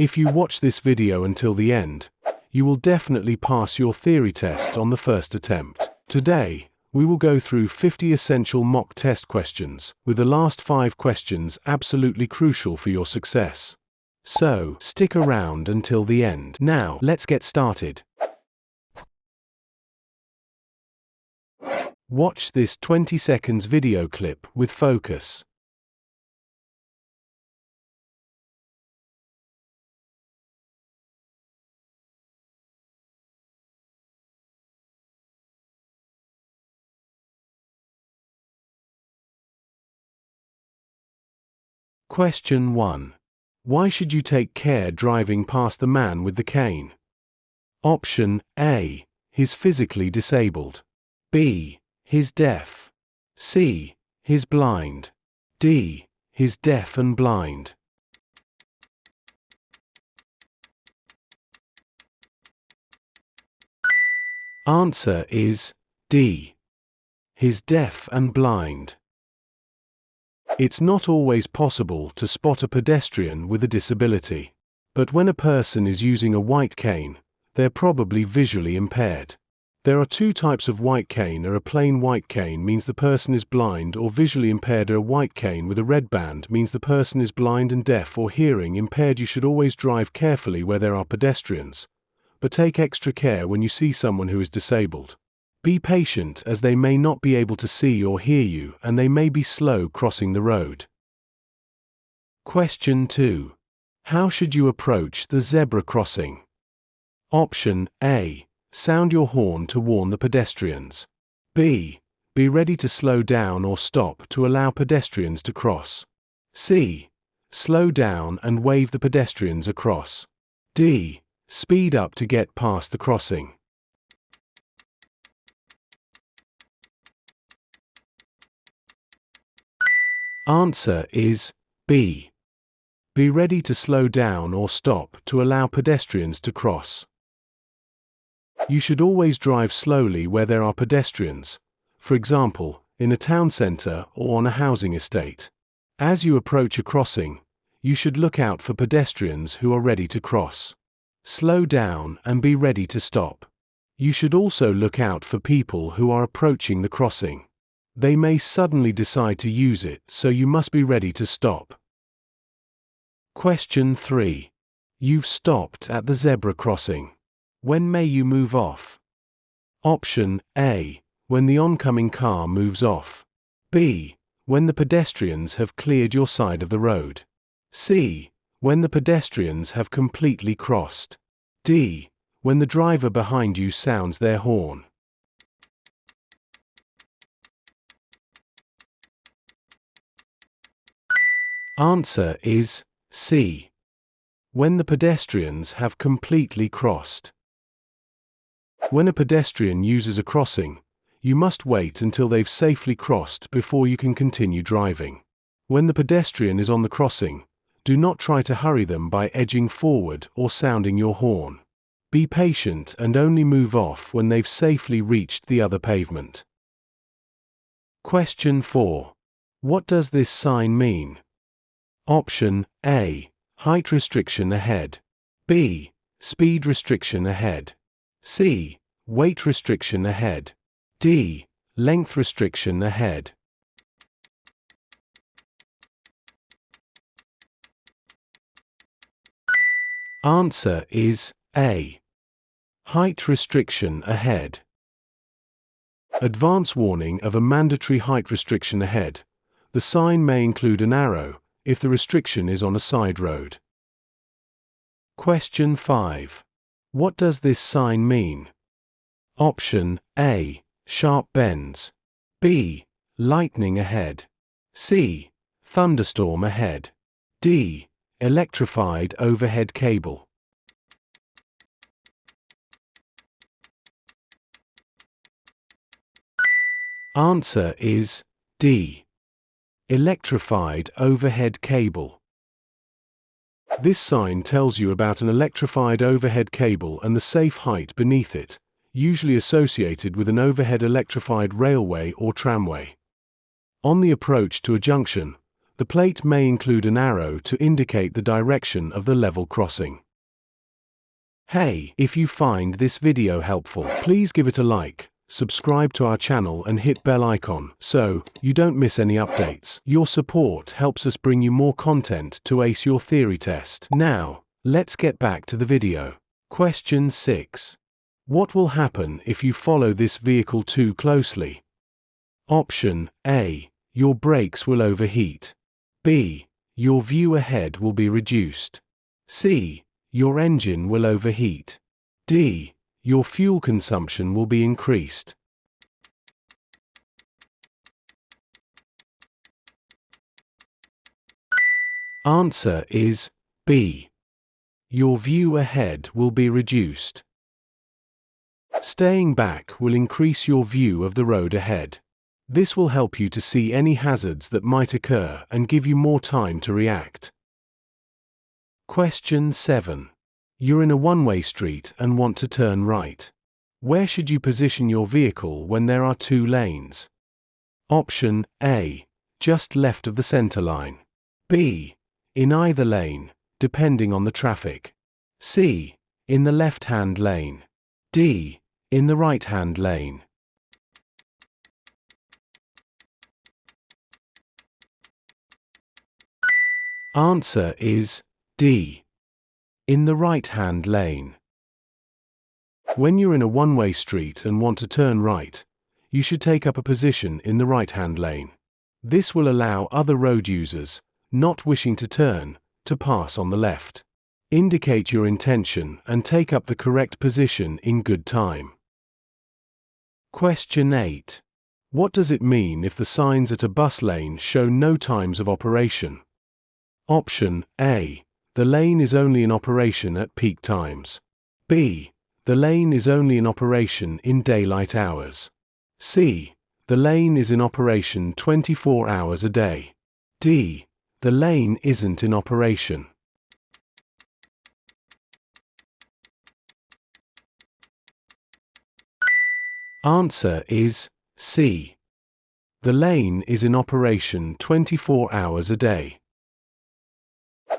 If you watch this video until the end, you will definitely pass your theory test on the first attempt. Today, we will go through 50 essential mock test questions, with the last 5 questions absolutely crucial for your success. So, stick around until the end. Now, let's get started. Watch this 20 seconds video clip with focus. Question 1. Why should you take care driving past the man with the cane? Option A. He's physically disabled. B. He's deaf. C. He's blind. D. He's deaf and blind. Answer is D. He's deaf and blind. It's not always possible to spot a pedestrian with a disability. But when a person is using a white cane, they're probably visually impaired. There are 2 types of white cane. A plain white cane means the person is blind or visually impaired. A white cane with a red band means the person is blind and deaf or hearing impaired. You should always drive carefully where there are pedestrians, but take extra care when you see someone who is disabled. Be patient, as they may not be able to see or hear you, and they may be slow crossing the road. Question 2. How should you approach the zebra crossing? Option A. Sound your horn to warn the pedestrians. B. Be ready to slow down or stop to allow pedestrians to cross. C. Slow down and wave the pedestrians across. D. Speed up to get past the crossing. Answer is B. Be ready to slow down or stop to allow pedestrians to cross. You should always drive slowly where there are pedestrians, for example, in a town center or on a housing estate. As you approach a crossing, you should look out for pedestrians who are ready to cross. Slow down and be ready to stop. You should also look out for people who are approaching the crossing. They may suddenly decide to use it, so you must be ready to stop. Question 3. You've stopped at the zebra crossing. When may you move off? Option A. When the oncoming car moves off. B. When the pedestrians have cleared your side of the road. C. When the pedestrians have completely crossed. D. When the driver behind you sounds their horn. Answer is C. When the pedestrians have completely crossed. When a pedestrian uses a crossing, you must wait until they've safely crossed before you can continue driving. When the pedestrian is on the crossing, do not try to hurry them by edging forward or sounding your horn. Be patient and only move off when they've safely reached the other pavement. Question 4. What does this sign mean? Option A. Height restriction ahead. B. Speed restriction ahead. C. Weight restriction ahead. D. Length restriction ahead. Answer is A. Height restriction ahead. Advance warning of a mandatory height restriction ahead. The sign may include an arrow if the restriction is on a side road. Question 5. What does this sign mean? Option A. Sharp bends. B. Lightning ahead. C. Thunderstorm ahead. D. Electrified overhead cable. Answer is D. Electrified overhead cable. This sign tells you about an electrified overhead cable and the safe height beneath it, usually associated with an overhead electrified railway or tramway. On the approach to a junction, The plate may include an arrow to indicate the direction of the level crossing. Hey, if you find this video helpful, please give it a like, subscribe to our channel and hit bell icon so you don't miss any updates. Your support helps us bring you more content to ace your theory test. Now, let's get back to the video. Question 6. What will happen if you follow this vehicle too closely? Option A. Your brakes will overheat. B. Your view ahead will be reduced. C. Your engine will overheat. D. Your fuel consumption will be increased. Answer is B. Your view ahead will be reduced. Staying back will increase your view of the road ahead. This will help you to see any hazards that might occur and give you more time to react. Question 7. You're in a one-way street and want to turn right. Where should you position your vehicle when there are two lanes? Option A. Just left of the center line. B. In either lane, depending on the traffic. C. In the left-hand lane. D. In the right-hand lane. Answer is D. In the right-hand lane. When you're in a one-way street and want to turn right, you should take up a position in the right-hand lane. This will allow other road users, not wishing to turn, to pass on the left. Indicate your intention and take up the correct position in good time. Question 8. What does it mean if the signs at a bus lane show no times of operation? Option A. The lane is only in operation at peak times. B. The lane is only in operation in daylight hours. C. The lane is in operation 24 hours a day. D. The lane isn't in operation. Answer is C. The lane is in operation 24 hours a day.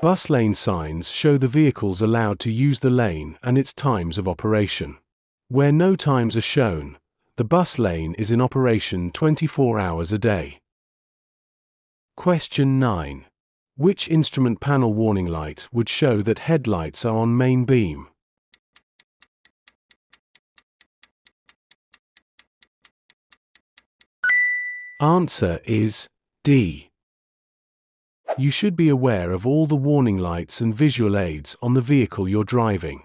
Bus lane signs show the vehicles allowed to use the lane and its times of operation. Where no times are shown, the bus lane is in operation 24 hours a day. Question 9. Which instrument panel warning light would show that headlights are on main beam? Answer is D. You should be aware of all the warning lights and visual aids on the vehicle you're driving.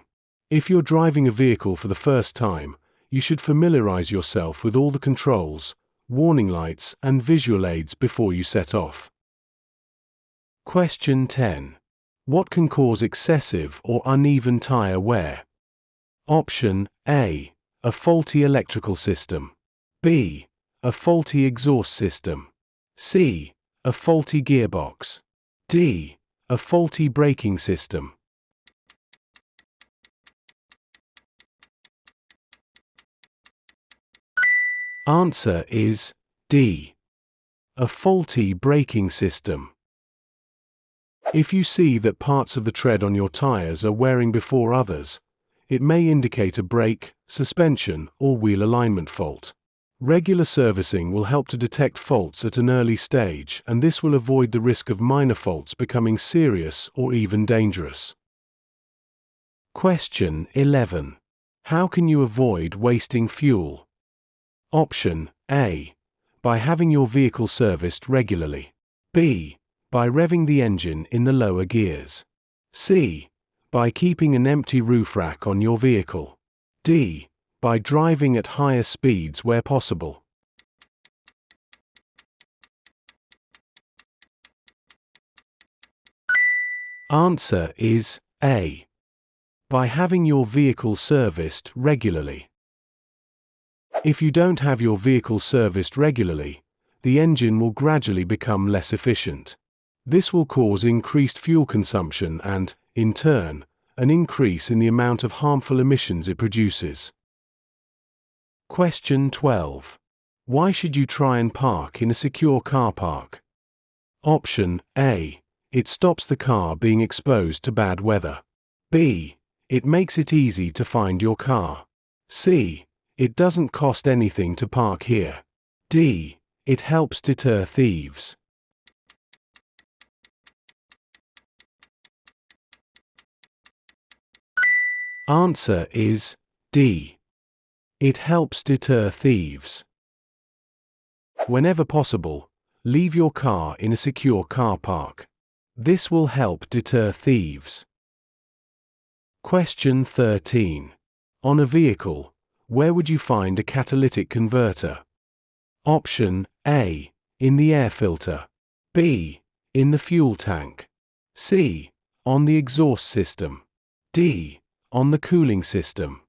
If you're driving a vehicle for the first time, you should familiarize yourself with all the controls, warning lights and visual aids before you set off. Question 10. What can cause excessive or uneven tire wear? Option A. A faulty electrical system. B. A faulty exhaust system. C. A faulty gearbox. D. A faulty braking system. Answer is D. A faulty braking system. If you see that parts of the tread on your tires are wearing before others, it may indicate a brake, suspension, or wheel alignment fault. Regular servicing will help to detect faults at an early stage, and this will avoid the risk of minor faults becoming serious or even dangerous. Question 11. How can you avoid wasting fuel? Option A. By having your vehicle serviced regularly. B. By revving the engine in the lower gears. C. By keeping an empty roof rack on your vehicle. D. By driving at higher speeds where possible. Answer is A. By having your vehicle serviced regularly. If you don't have your vehicle serviced regularly, the engine will gradually become less efficient. This will cause increased fuel consumption and, in turn, an increase in the amount of harmful emissions it produces. Question 12. Why should you try and park in a secure car park? Option A. It stops the car being exposed to bad weather. B. It makes it easy to find your car. C. It doesn't cost anything to park here. D. It helps deter thieves. Answer is D. It helps deter thieves. Whenever possible, leave your car in a secure car park. This will help deter thieves. Question 13. On a vehicle, where would you find a catalytic converter? Option A. In the air filter. B. In the fuel tank. C. On the exhaust system. D. On the cooling system.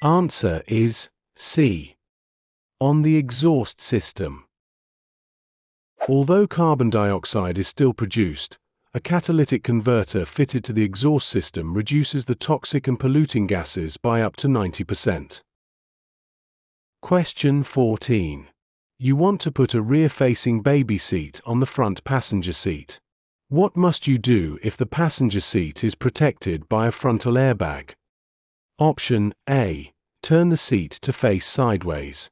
Answer is C. On the exhaust system. Although carbon dioxide is still produced, a catalytic converter fitted to the exhaust system reduces the toxic and polluting gases by up to 90%. Question 14. You want to put a rear-facing baby seat on the front passenger seat. What must you do if the passenger seat is protected by a frontal airbag? Option A. Turn the seat to face sideways.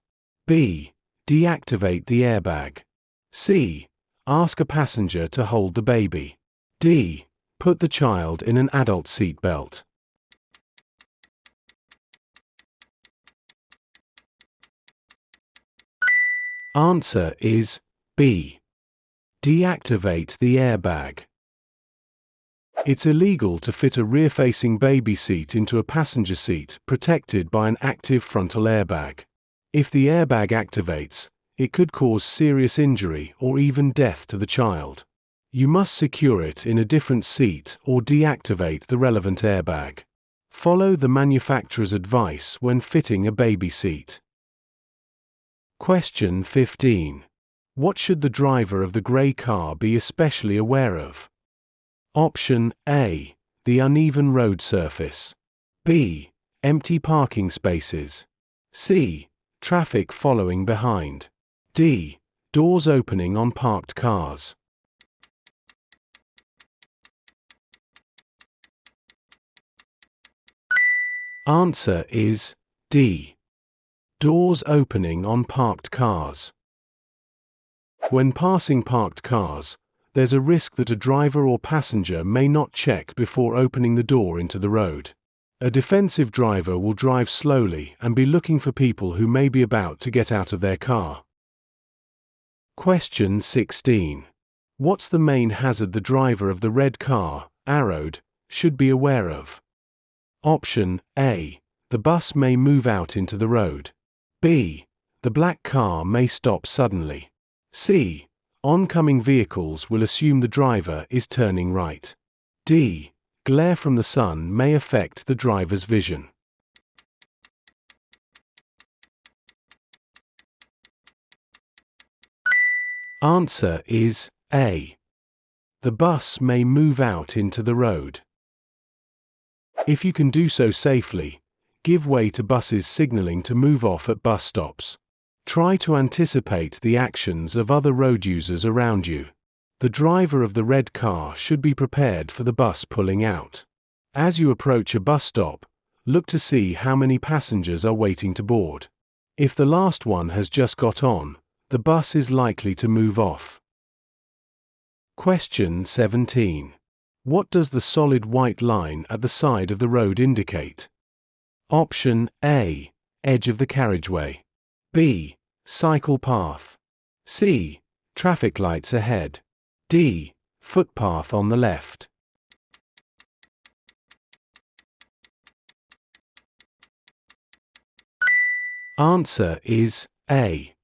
B. Deactivate the airbag. C. Ask a passenger to hold the baby. D. Put the child in an adult seat belt. Answer is B. Deactivate the airbag. It's illegal to fit a rear-facing baby seat into a passenger seat protected by an active frontal airbag. If the airbag activates, it could cause serious injury or even death to the child. You must secure it in a different seat or deactivate the relevant airbag. Follow the manufacturer's advice when fitting a baby seat. Question 15. What should the driver of the grey car be especially aware of? Option A. The uneven road surface. B. Empty parking spaces. C. Traffic following behind. D. Doors opening on parked cars. Answer is D. Doors opening on parked cars. When passing parked cars, there's a risk that a driver or passenger may not check before opening the door into the road. A defensive driver will drive slowly and be looking for people who may be about to get out of their car. Question 16. What's the main hazard the driver of the red car, arrowed, should be aware of? Option A. The bus may move out into the road. B. The black car may stop suddenly. C. Oncoming vehicles will assume the driver is turning right. D. Glare from the sun may affect the driver's vision. Answer is A. The bus may move out into the road. If you can do so safely, give way to buses signaling to move off at bus stops. Try to anticipate the actions of other road users around you. The driver of the red car should be prepared for the bus pulling out. As you approach a bus stop, look to see how many passengers are waiting to board. If the last one has just got on, the bus is likely to move off. Question 17. What does the solid white line at the side of the road indicate? Option A. Edge of the carriageway. B. Cycle path. C. Traffic lights ahead. D. Footpath on the left. Answer is A.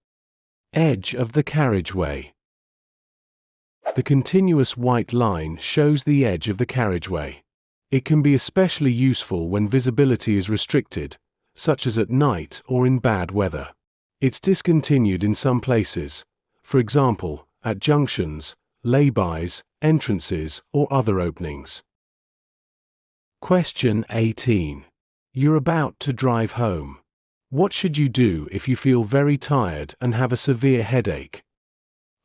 Edge of the carriageway. The continuous white line shows the edge of the carriageway. It can be especially useful when visibility is restricted, such as at night or in bad weather. It's discontinued in some places, for example, at junctions, lay-bys, entrances, or other openings. Question 18. You're about to drive home. What should you do if you feel very tired and have a severe headache?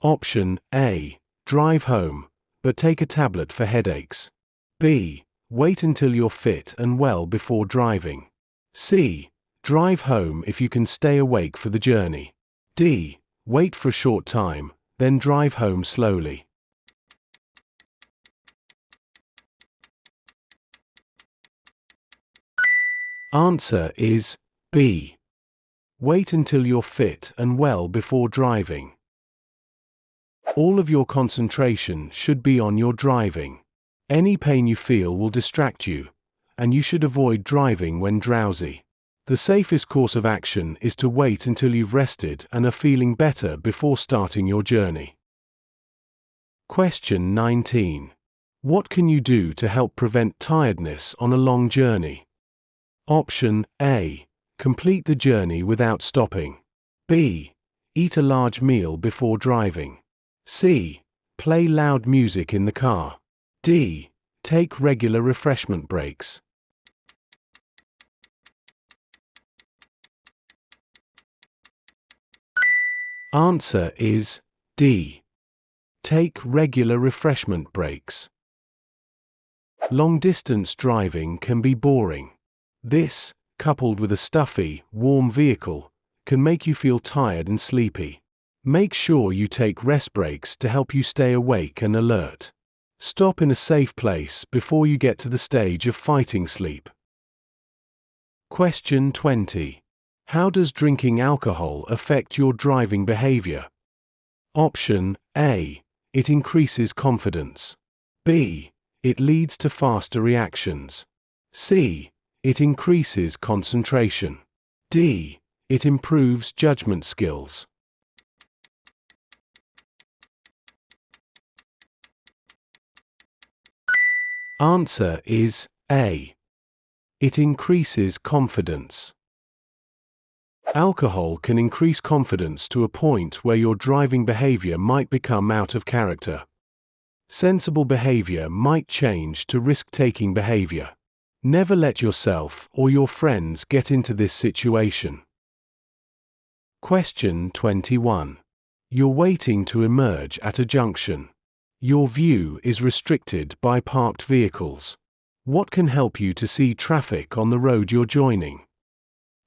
Option A. Drive home, but take a tablet for headaches. B. Wait until you're fit and well before driving. C. Drive home if you can stay awake for the journey. D. Wait for a short time, then drive home slowly. Answer is B. Wait until you're fit and well before driving. All of your concentration should be on your driving. Any pain you feel will distract you, and you should avoid driving when drowsy. The safest course of action is to wait until you've rested and are feeling better before starting your journey. Question 19. What can you do to help prevent tiredness on a long journey? Option A. Complete the journey without stopping. B. Eat a large meal before driving. C. Play loud music in the car. D. Take regular refreshment breaks. Answer is D. Take regular refreshment breaks. Long-distance driving can be boring. This, coupled with a stuffy, warm vehicle, can make you feel tired and sleepy. Make sure you take rest breaks to help you stay awake and alert. Stop in a safe place before you get to the stage of fighting sleep. Question 20. How does drinking alcohol affect your driving behavior? Option A. It increases confidence. B. It leads to faster reactions. C. It increases concentration. D. It improves judgment skills. Answer is A. It increases confidence. Alcohol can increase confidence to a point where your driving behavior might become out of character. Sensible behavior might change to risk-taking behavior. Never let yourself or your friends get into this situation. Question 21. You're waiting to emerge at a junction. Your view is restricted by parked vehicles. What can help you to see traffic on the road you're joining?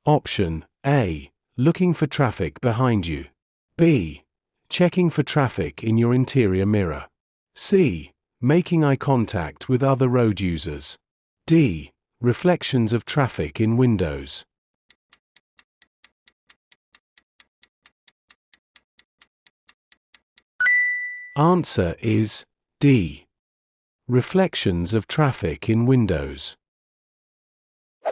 Option A. Looking for traffic behind you. B. Checking for traffic in your interior mirror. C. Making eye contact with other road users. D. Reflections of traffic in windows. Answer is D. Reflections of traffic in windows.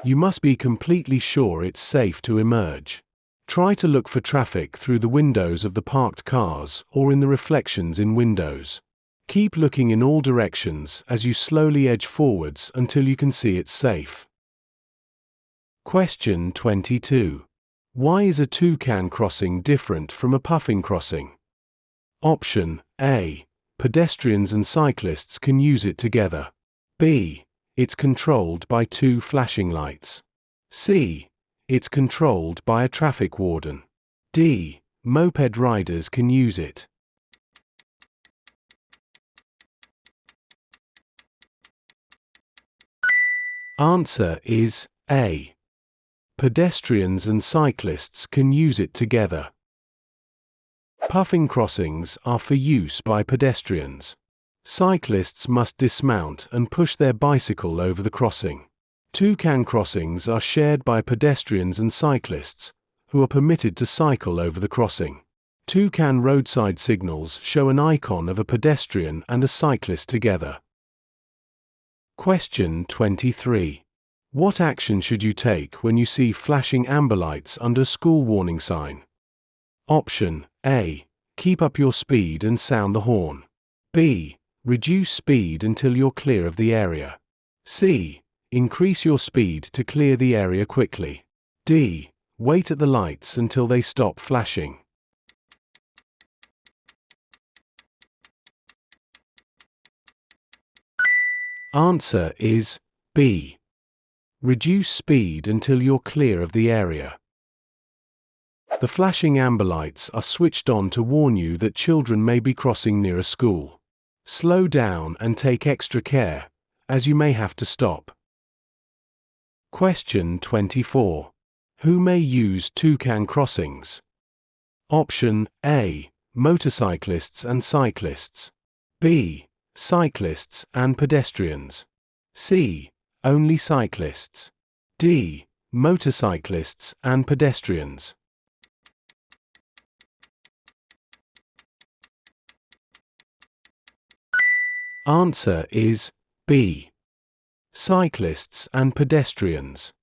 You must be completely sure it's safe to emerge. Try to look for traffic through the windows of the parked cars or in the reflections in windows. Keep looking in all directions as you slowly edge forwards until you can see it's safe. Question 22. Why is a toucan crossing different from a puffing crossing? Option A. Pedestrians and cyclists can use it together. B. It's controlled by two flashing lights. C. It's controlled by a traffic warden. D. Moped riders can use it. Answer is A. Pedestrians and cyclists can use it together. Puffing crossings are for use by pedestrians. Cyclists must dismount and push their bicycle over the crossing. Toucan crossings are shared by pedestrians and cyclists, who are permitted to cycle over the crossing. Toucan roadside signals show an icon of a pedestrian and a cyclist together. Question 23. What action should you take when you see flashing amber lights under a school warning sign? Option A. Keep up your speed and sound the horn. B. Reduce speed until you're clear of the area. C. Increase your speed to clear the area quickly. D. Wait at the lights until they stop flashing. Answer is B. Reduce speed until you're clear of the area. The flashing amber lights are switched on to warn you that children may be crossing near a school. Slow down and take extra care, as you may have to stop. Question 24. Who may use toucan crossings? Option A. Motorcyclists and cyclists. B. Cyclists and pedestrians. C. Only cyclists. D. Motorcyclists and pedestrians. Answer is B. Cyclists and pedestrians.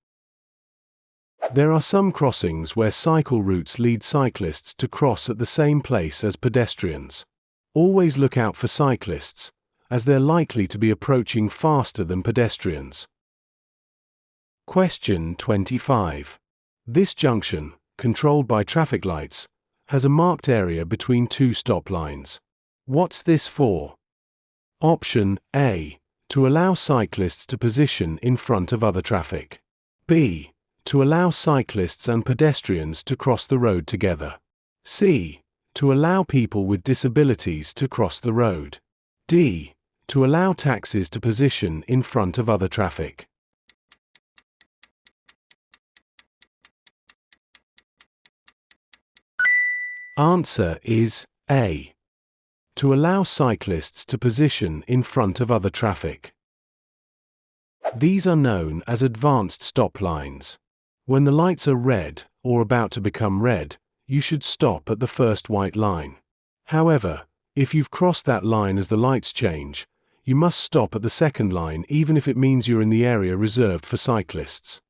There are some crossings where cycle routes lead cyclists to cross at the same place as pedestrians. Always look out for cyclists, as they're likely to be approaching faster than pedestrians. Question 25. This junction, controlled by traffic lights, has a marked area between two stop lines. What's this for? Option A. To allow cyclists to position in front of other traffic. B. To allow cyclists and pedestrians to cross the road together. C. To allow people with disabilities to cross the road. D. To allow taxis to position in front of other traffic. Answer is A. To allow cyclists to position in front of other traffic. These are known as advanced stop lines. When the lights are red, or about to become red, you should stop at the first white line. However, if you've crossed that line as the lights change, you must stop at the second line even if it means you're in the area reserved for cyclists.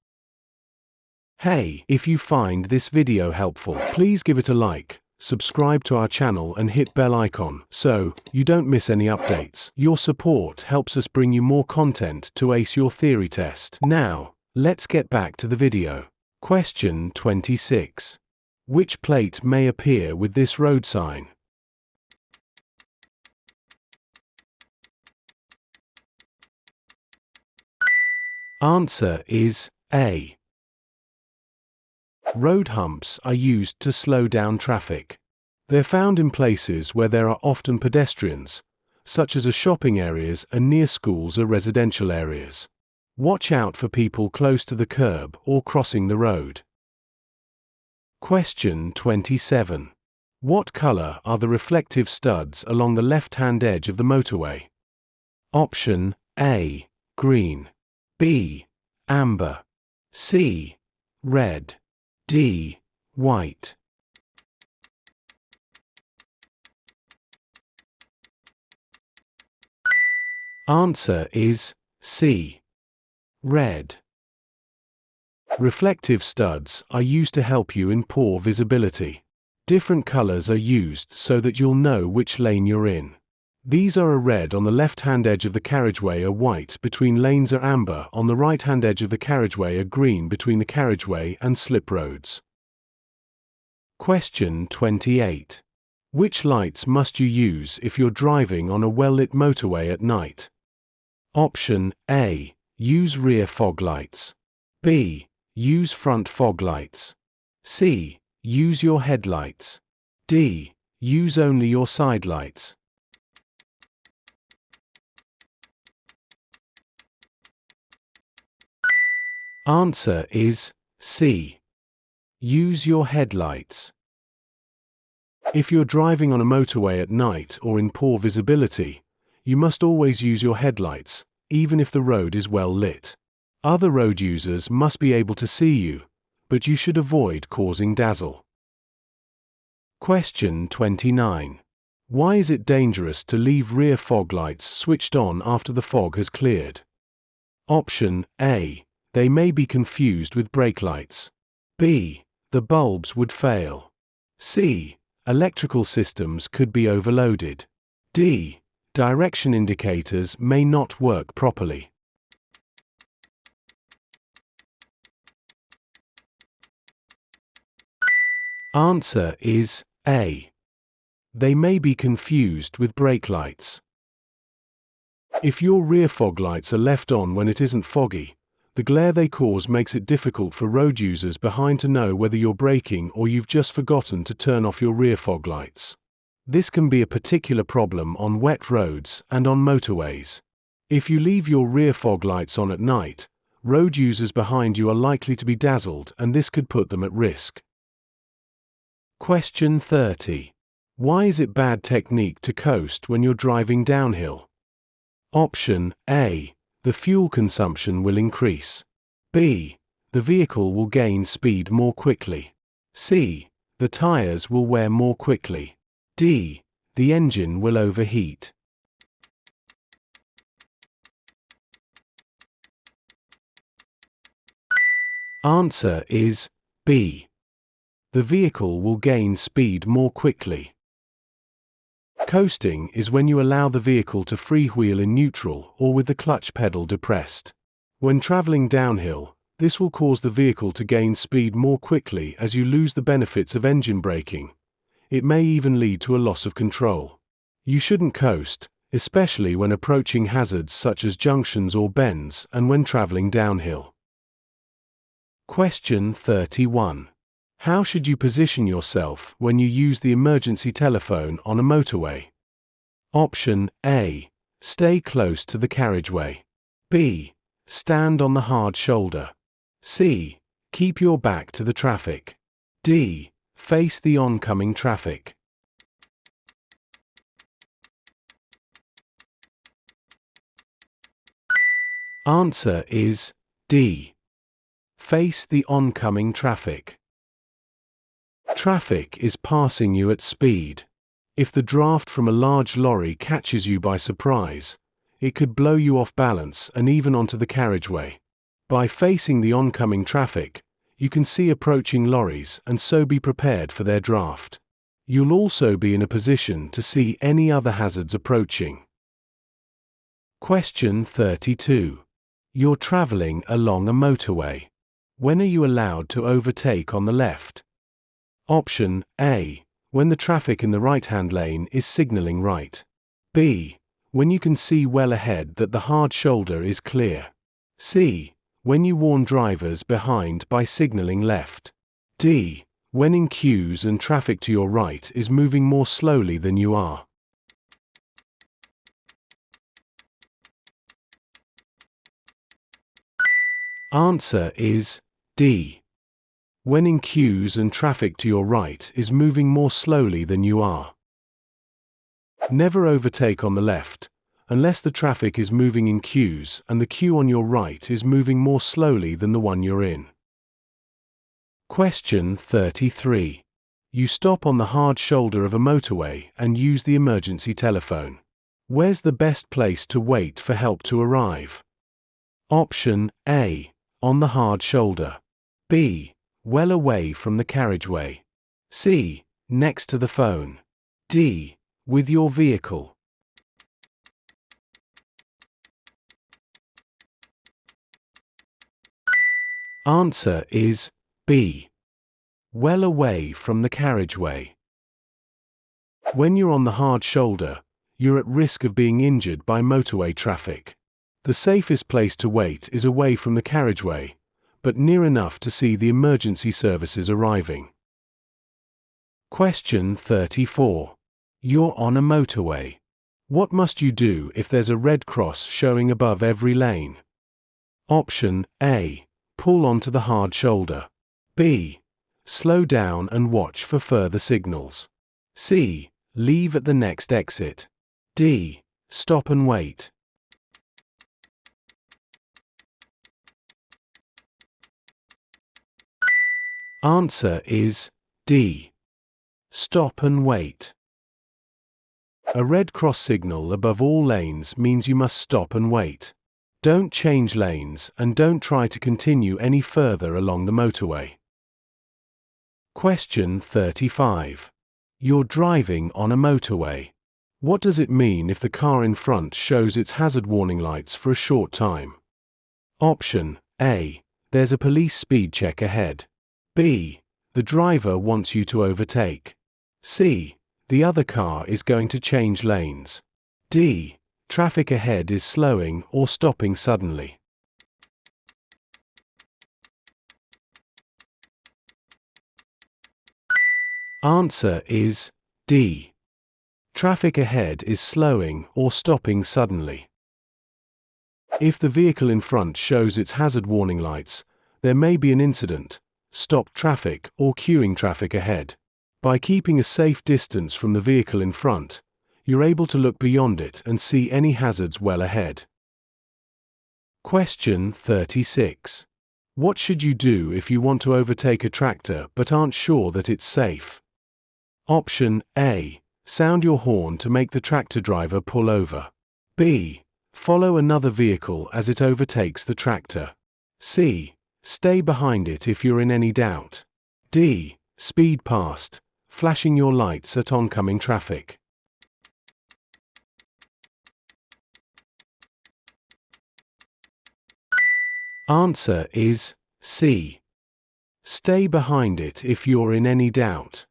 Hey, if you find this video helpful, please give it a like, subscribe to our channel and hit bell icon so you don't miss any updates. Your support helps us bring you more content to ace your theory test. Now, let's get back to the video. Question 26. Which plate may appear with this road sign? Answer is A. Road humps are used to slow down traffic. They're found in places where there are often pedestrians, such as shopping areas and near schools or residential areas. Watch out for people close to the curb or crossing the road. Question 27. What color are the reflective studs along the left-hand edge of the motorway? Option A. Green. B. Amber. C. Red. D. White. Answer is C. Red. Reflective studs are used to help you in poor visibility. Different colors are used so that you'll know which lane you're in. These are a red on the left-hand edge of the carriageway, a white between lanes, are amber on the right-hand edge of the carriageway, a green between the carriageway and slip roads. Question 28. Which lights must you use if you're driving on a well-lit motorway at night? Option A. Use rear fog lights. B. Use front fog lights. C. Use your headlights. D. Use only your side lights. Answer is C. Use your headlights. If you're driving on a motorway at night or in poor visibility, you must always use your headlights, even if the road is well lit. Other road users must be able to see you, but you should avoid causing dazzle. Question 29. Why is it dangerous to leave rear fog lights switched on after the fog has cleared? Option A. They may be confused with brake lights. B. The bulbs would fail. C. Electrical systems could be overloaded. D. Direction indicators may not work properly. Answer is A. They may be confused with brake lights. If your rear fog lights are left on when it isn't foggy, The glare they cause makes it difficult for road users behind to know whether you're braking or you've just forgotten to turn off your rear fog lights. This can be a particular problem on wet roads and on motorways. If you leave your rear fog lights on at night, road users behind you are likely to be dazzled, and this could put them at risk. Question 30. Why is it bad technique to coast when you're driving downhill? Option A. The fuel consumption will increase. B. The vehicle will gain speed more quickly. C. The tires will wear more quickly. D. The engine will overheat. Answer is B. The vehicle will gain speed more quickly. Coasting is when you allow the vehicle to freewheel in neutral or with the clutch pedal depressed. When traveling downhill, this will cause the vehicle to gain speed more quickly as you lose the benefits of engine braking. It may even lead to a loss of control. You shouldn't coast, especially when approaching hazards such as junctions or bends and when traveling downhill. Question 31. How should you position yourself when you use the emergency telephone on a motorway? Option A. Stay close to the carriageway. B. Stand on the hard shoulder. C. Keep your back to the traffic. D. Face the oncoming traffic. Answer is D. Face the oncoming traffic. Traffic is passing you at speed. If the draft from a large lorry catches you by surprise, it could blow you off balance and even onto the carriageway. By facing the oncoming traffic, you can see approaching lorries and so be prepared for their draft. You'll also be in a position to see any other hazards approaching. Question 32. You're traveling along a motorway. When are you allowed to overtake on the left? Option A. When the traffic in the right-hand lane is signaling right. B. When you can see well ahead that the hard shoulder is clear. C. When you warn drivers behind by signaling left. D. When in queues and traffic to your right is moving more slowly than you are. Answer is D. When in queues and traffic to your right is moving more slowly than you are. Never overtake on the left, unless the traffic is moving in queues and the queue on your right is moving more slowly than the one you're in. Question 33. You stop on the hard shoulder of a motorway and use the emergency telephone. Where's the best place to wait for help to arrive? Option A. On the hard shoulder. B. Well away from the carriageway. C. Next to the phone. D. With your vehicle. Answer is B. Well away from the carriageway. When you're on the hard shoulder, you're at risk of being injured by motorway traffic. The safest place to wait is away from the carriageway, but near enough to see the emergency services arriving. Question 34. You're on a motorway. What must you do if there's a red cross showing above every lane? Option A. Pull onto the hard shoulder. B. Slow down and watch for further signals. C. Leave at the next exit. D. Stop and wait. Answer is D. Stop and wait. A red cross signal above all lanes means you must stop and wait. Don't change lanes and don't try to continue any further along the motorway. Question 35. You're driving on a motorway. What does it mean if the car in front shows its hazard warning lights for a short time? Option A. There's a police speed check ahead. B. The driver wants you to overtake. C. The other car is going to change lanes. D. Traffic ahead is slowing or stopping suddenly. Answer is D. Traffic ahead is slowing or stopping suddenly. If the vehicle in front shows its hazard warning lights, there may be an incident, stopped traffic, or queuing traffic ahead. By keeping a safe distance from the vehicle in front, you're able to look beyond it and see any hazards well ahead. Question 36. What should you do if you want to overtake a tractor but aren't sure that it's safe? Option A. Sound your horn to make the tractor driver pull over. B. Follow another vehicle as it overtakes the tractor. C. Stay behind it if you're in any doubt. D. Speed past, flashing your lights at oncoming traffic. Answer is C. Stay behind it if you're in any doubt.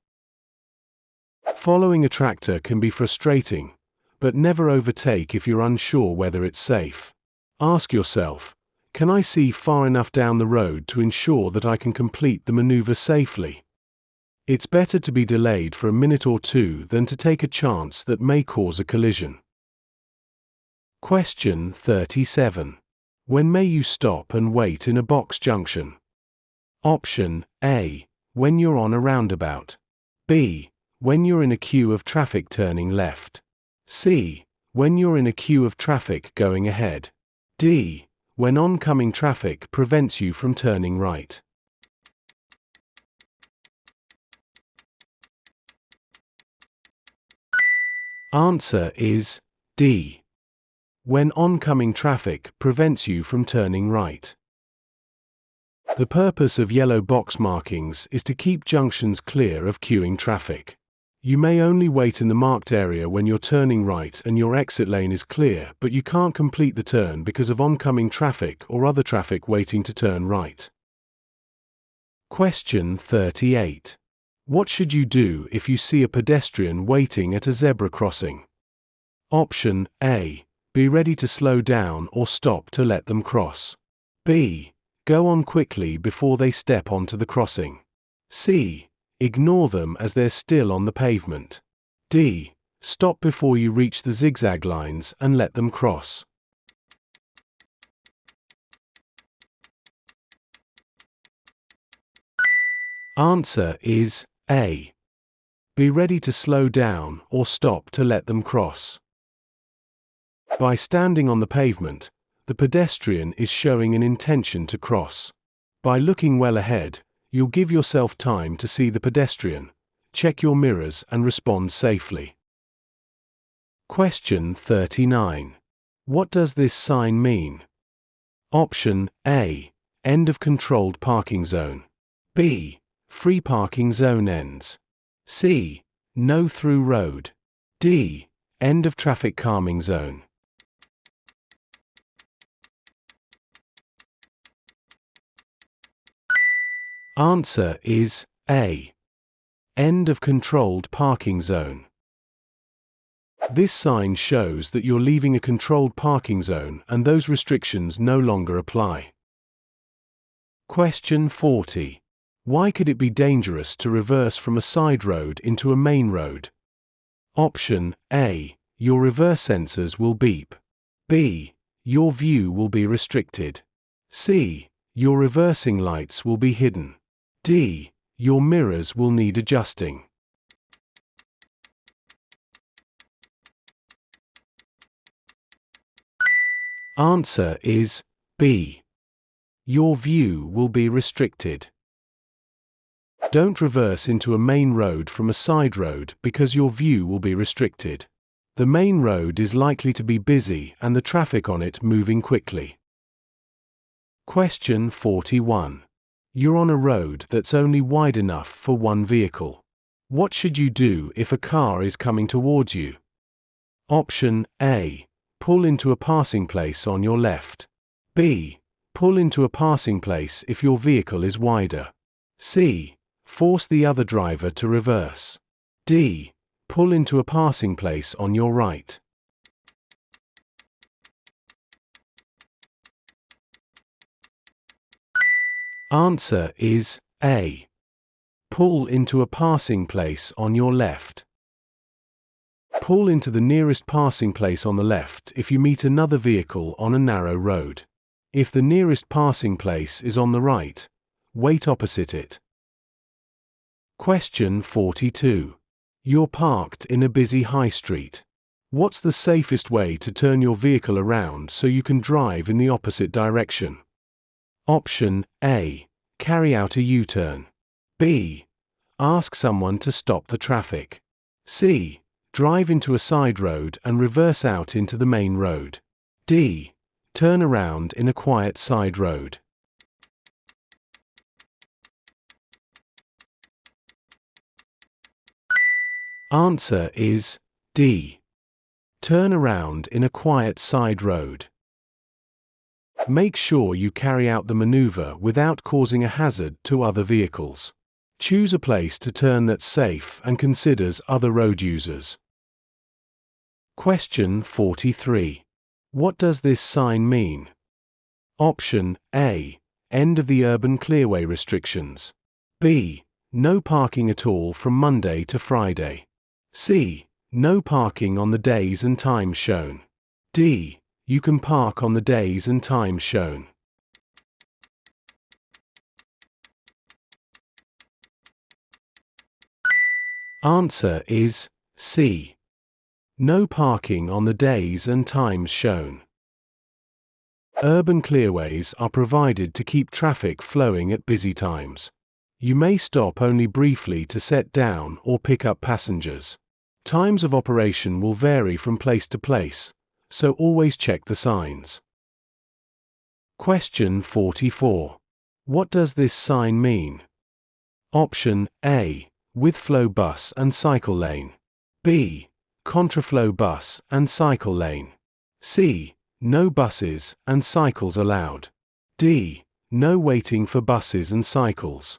Following a tractor can be frustrating, but never overtake if you're unsure whether it's safe. Ask yourself, can I see far enough down the road to ensure that I can complete the maneuver safely? It's better to be delayed for a minute or two than to take a chance that may cause a collision. Question 37. When may you stop and wait in a box junction? Option A. When you're on a roundabout. B. When you're in a queue of traffic turning left. C. When you're in a queue of traffic going ahead. D. When oncoming traffic prevents you from turning right. Answer is D. When oncoming traffic prevents you from turning right. The purpose of yellow box markings is to keep junctions clear of queuing traffic. You may only wait in the marked area when you're turning right and your exit lane is clear, but you can't complete the turn because of oncoming traffic or other traffic waiting to turn right. Question 38. What should you do if you see a pedestrian waiting at a zebra crossing? Option A. Be ready to slow down or stop to let them cross. B. Go on quickly before they step onto the crossing. C. Ignore them as they're still on the pavement. D. Stop before you reach the zigzag lines and let them cross. Answer is A. Be ready to slow down or stop to let them cross. By standing on the pavement, the pedestrian is showing an intention to cross. By looking well ahead, you'll give yourself time to see the pedestrian, check your mirrors and respond safely. Question 39. What does this sign mean? Option A. End of controlled parking zone. B. Free parking zone ends. C. No through road. D. End of traffic calming zone. Answer is A. End of controlled parking zone. This sign shows that you're leaving a controlled parking zone and those restrictions no longer apply. Question 40. Why could it be dangerous to reverse from a side road into a main road? Option A. Your reverse sensors will beep. B. Your view will be restricted. C. Your reversing lights will be hidden. D. Your mirrors will need adjusting. Answer is B. Your view will be restricted. Don't reverse into a main road from a side road because your view will be restricted. The main road is likely to be busy and the traffic on it moving quickly. Question 41. You're on a road that's only wide enough for one vehicle. What should you do if a car is coming towards you? Option A. Pull into a passing place on your left. B. Pull into a passing place if your vehicle is wider. C. Force the other driver to reverse. D. Pull into a passing place on your right. Answer is A. Pull into a passing place on your left. Pull into the nearest passing place on the left if you meet another vehicle on a narrow road. If the nearest passing place is on the right, wait opposite it. Question 42. You're parked in a busy high street. What's the safest way to turn your vehicle around so you can drive in the opposite direction? Option A. Carry out a U-turn. B. Ask someone to stop the traffic. C. Drive into a side road and reverse out into the main road. D. Turn around in a quiet side road. Answer is D. Turn around in a quiet side road. Make sure you carry out the maneuver without causing a hazard to other vehicles. Choose a place to turn that's safe and considers other road users. Question 43. What does this sign mean? Option A. End of the urban clearway restrictions. B. No parking at all from Monday to Friday. C. No parking on the days and times shown. D. You can park on the days and times shown. Answer is C. No parking on the days and times shown. Urban clearways are provided to keep traffic flowing at busy times. You may stop only briefly to set down or pick up passengers. Times of operation will vary from place to place, so always check the signs. Question 44. What does this sign mean? Option A. With-flow bus and cycle lane. B. Contraflow bus and cycle lane. C. No buses and cycles allowed. D. No waiting for buses and cycles.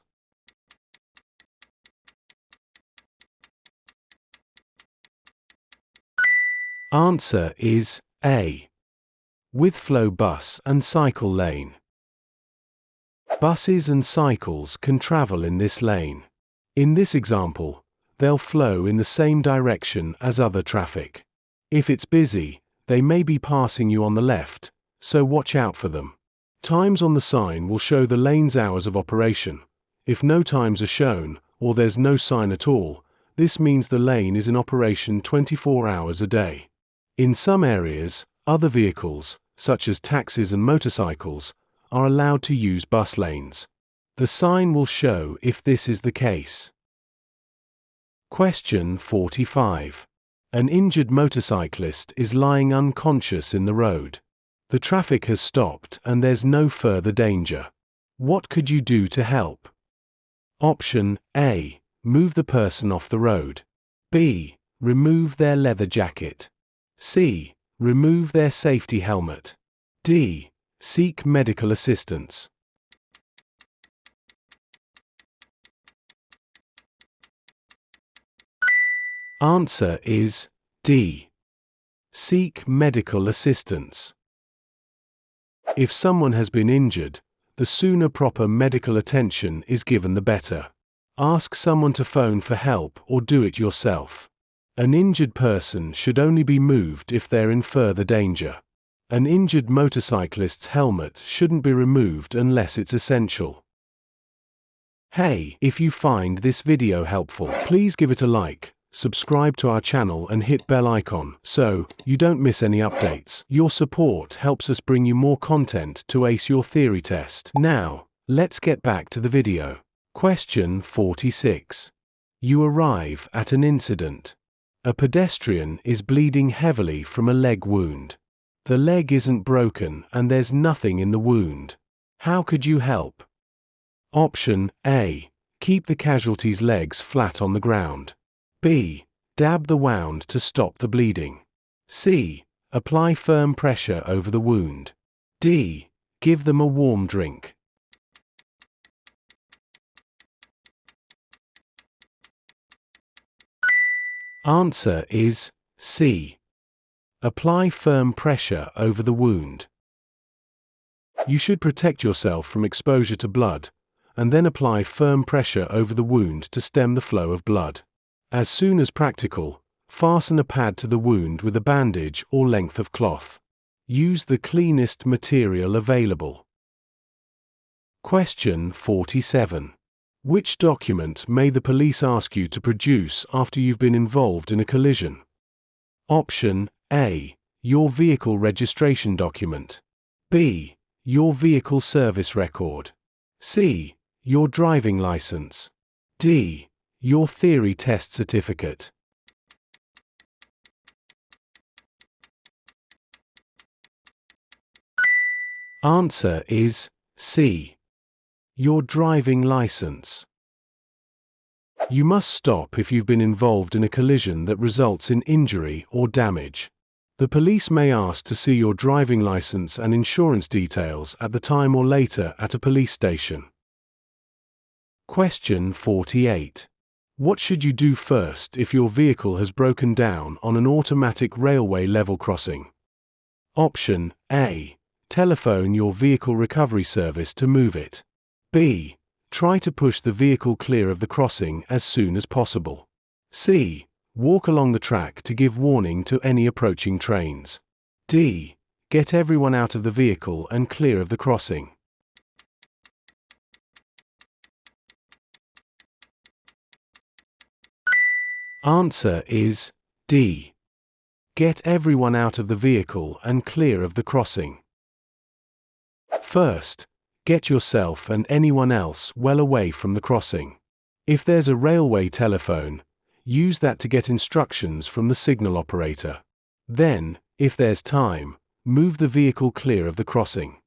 Answer is A. With-flow bus and cycle lane. Buses and cycles can travel in this lane. In this example, they'll flow in the same direction as other traffic. If it's busy, they may be passing you on the left, so watch out for them. Times on the sign will show the lane's hours of operation. If no times are shown, or there's no sign at all, this means the lane is in operation 24 hours a day. In some areas, other vehicles, such as taxis and motorcycles, are allowed to use bus lanes. The sign will show if this is the case. Question 45. An injured motorcyclist is lying unconscious in the road. The traffic has stopped and there's no further danger. What could you do to help? Option A. Move the person off the road. B. Remove their leather jacket. C. Remove their safety helmet. D. Seek medical assistance. Answer is D. Seek medical assistance. If someone has been injured, the sooner proper medical attention is given the better. Ask someone to phone for help or do it yourself. An injured person should only be moved if they're in further danger. An injured motorcyclist's helmet shouldn't be removed unless it's essential. Hey, if you find this video helpful, please give it a like, subscribe to our channel and hit bell icon so you don't miss any updates. Your support helps us bring you more content to ace your theory test. Now, let's get back to the video. Question 46. You arrive at an incident. A pedestrian is bleeding heavily from a leg wound. The leg isn't broken and there's nothing in the wound. How could you help? Option A. Keep the casualty's legs flat on the ground. B. Dab the wound to stop the bleeding. C. Apply firm pressure over the wound. D. Give them a warm drink. Answer is C. Apply firm pressure over the wound. You should protect yourself from exposure to blood, and then apply firm pressure over the wound to stem the flow of blood. As soon as practical, fasten a pad to the wound with a bandage or length of cloth. Use the cleanest material available. Question 47. Which document may the police ask you to produce after you've been involved in a collision? Option A. Your vehicle registration document. B. Your vehicle service record. C. Your driving license. D. Your theory test certificate. Answer is C. Your driving license. You must stop if you've been involved in a collision that results in injury or damage. The police may ask to see your driving license and insurance details at the time or later at a police station. Question 48. What should you do first if your vehicle has broken down on an automatic railway level crossing? Option A. Telephone your vehicle recovery service to move it. B. Try to push the vehicle clear of the crossing as soon as possible. C. Walk along the track to give warning to any approaching trains. D. Get everyone out of the vehicle and clear of the crossing. Answer is D. Get everyone out of the vehicle and clear of the crossing. First, get yourself and anyone else well away from the crossing. If there's a railway telephone, use that to get instructions from the signal operator. Then, if there's time, move the vehicle clear of the crossing.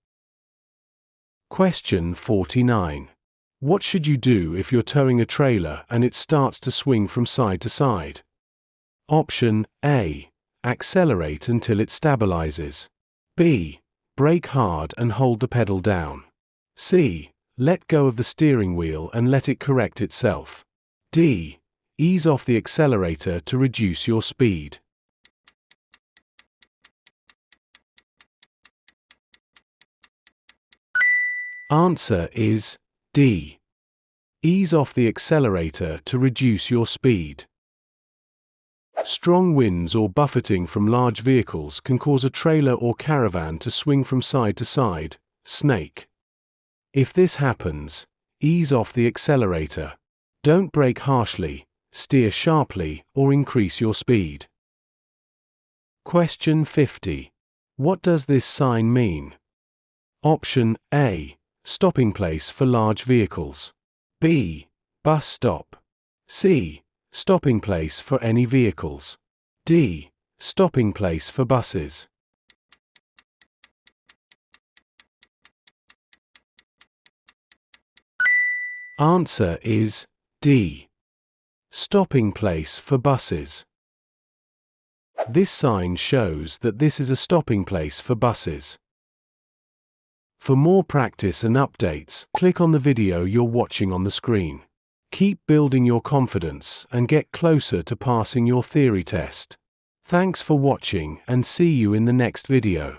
Question 49. What should you do if you're towing a trailer and it starts to swing from side to side? Option A. Accelerate until it stabilizes. B. Brake hard and hold the pedal down. C. Let go of the steering wheel and let it correct itself. D. Ease off the accelerator to reduce your speed. Answer is D. Ease off the accelerator to reduce your speed. Strong winds or buffeting from large vehicles can cause a trailer or caravan to swing from side to side, snake. If this happens, ease off the accelerator. Don't brake harshly, steer sharply, or increase your speed. Question 50. What does this sign mean? Option A. Stopping place for large vehicles. B. Bus stop. C. Stopping place for any vehicles. D. Stopping place for buses. Answer is D. Stopping place for buses. This sign shows that this is a stopping place for buses. For more practice and updates, click on the video you're watching on the screen. Keep building your confidence and get closer to passing your theory test. Thanks for watching and see you in the next video.